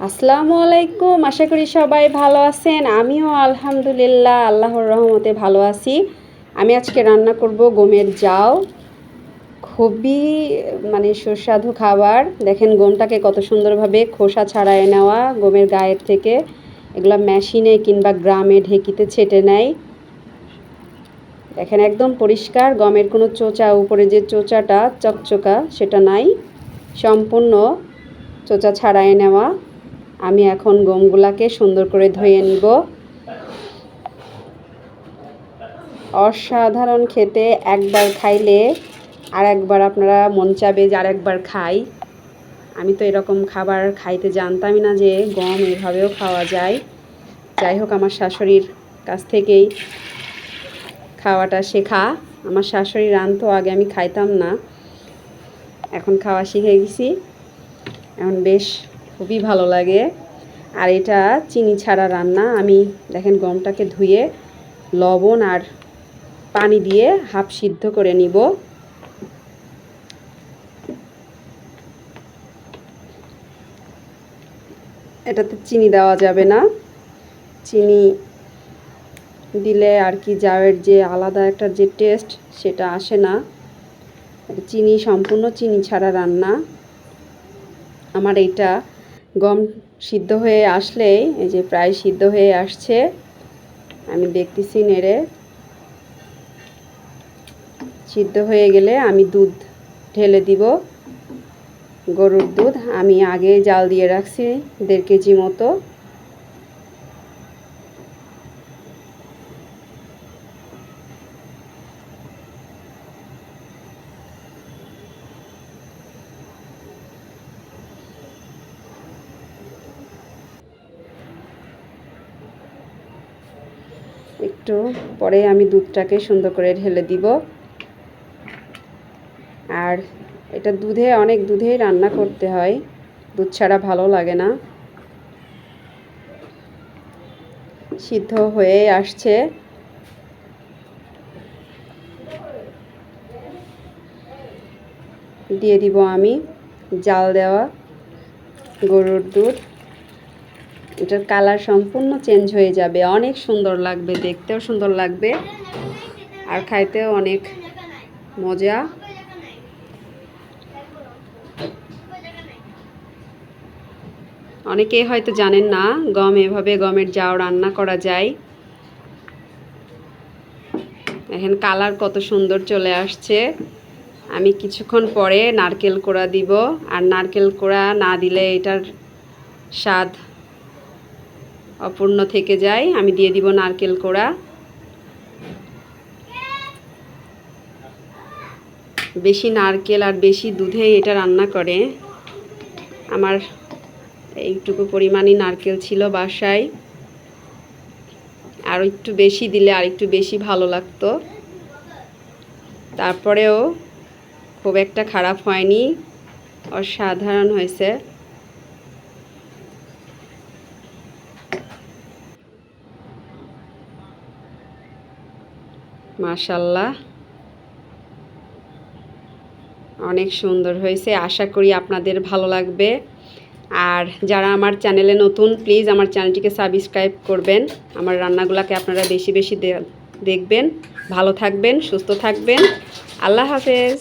আসসালামু আলাইকুম। আশা করি সবাই ভালো আছেন। আমিও আলহামদুলিল্লাহ আল্লাহর রহমতে ভালো আছি। আমি আজকে রান্না করব গমের জাউ। খুবই সুস্বাদু খাবার। দেখেন গমটাকে কত সুন্দরভাবে খোসা ছাড়ায় নেওয়া গমের গায়ের থেকে। এগুলো মেশিনে কিংবা গ্রামে ঢেকিতে ছেটে নেয়। দেখেন একদম পরিষ্কার, গমের কোনো চোচা, উপরে যে চোচাটা চকচকা সেটা নাই, সম্পূর্ণ চোচা ছাড়ায় নেওয়া। আমি এখন গমগুলাকে সুন্দর করে ধুয়ে নিব। অসাধারণ খেতে, একবার খাইলে আর একবার আপনারা মন চাবে যে আর একবার খাই। আমি তো এরকম খাবার খাইতে জানতামই না যে গম এভাবেও খাওয়া যায়। যাই হোক, আমার শাশুড়ির কাছ থেকেই খাওয়াটা শেখা। আমার শাশুড়ি রাঁধতো, আগে আমি খাইতাম না, এখন খাওয়া শিখে গেছি। এখন বেশ খুবই ভালো লাগে। আর এটা চিনি ছাড়া রান্না। আমি দেখেন গমটাকে ধুয়ে লবণ আর পানি দিয়ে হাফ সিদ্ধ করে নিব। এটাতে চিনি দেওয়া যাবে না, চিনি দিলে আর কি জাউয়ের যে আলাদা একটা যে টেস্ট সেটা আসে না। চিনি, সম্পূর্ণ চিনি ছাড়া রান্না। আমার এইটা গম সিদ্ধ হয়ে আসলেই, এই যে প্রায় সিদ্ধ হয়ে আসছে, আমি দেখতেছি নেড়ে। সিদ্ধ হয়ে গেলে আমি দুধ ঢেলে দিব, গরুর দুধ। আমি আগে জাল দিয়ে রাখছি 1.5 কেজি মতো। একটু পরে আমি দুধটাকে সুন্দর করে ঢেলে দিব। আর এটা অনেক দুধেই রান্না করতে হয়, দুধ ছাড়া ভালো লাগে না। সিদ্ধ হয়ে আসছে। দিয়ে দিব আমি জাল দেওয়া গরুর দুধ। এটার কালার সম্পূর্ণ চেঞ্জ হয়ে যাবে, অনেক সুন্দর লাগবে, দেখতেও সুন্দর লাগবে আর খাইতেও অনেক মজা। অনেকেই হয়তো জানেন না এভাবে গমের জাউ রান্না করা যায়। এখন কালার কত সুন্দর চলে আসছে। আমি কিছুক্ষণ পরে নারকেল কোড়া দিব, আর নারকেল কোড়া না দিলে এটার স্বাদ অপূর্ণ থেকে যায়। আমি দিয়ে দিব নারকেল কোড়া। বেশি নারকেল আর বেশি দুধে এটা রান্না করে। আমার এইটুকু পরিমাণই নারকেল ছিল বাসায়, আর একটু বেশি দিলে আর একটু বেশি ভালো লাগতো। তারপরেও খুব একটা খারাপ হয়নি, অসাধারণ হয়েছে। মাশাআল্লাহ, অনেক সুন্দর হয়েছে। আশা করি আপনাদের ভালো লাগবে। আর যারা আমার চ্যানেলে নতুন, প্লিজ আমার চ্যানেলটিকে সাবস্ক্রাইব করবেন। আমার রান্নাগুলোকে আপনারা বেশি বেশি দেখবেন। ভালো থাকবেন, সুস্থ থাকবেন। আল্লাহ হাফেজ।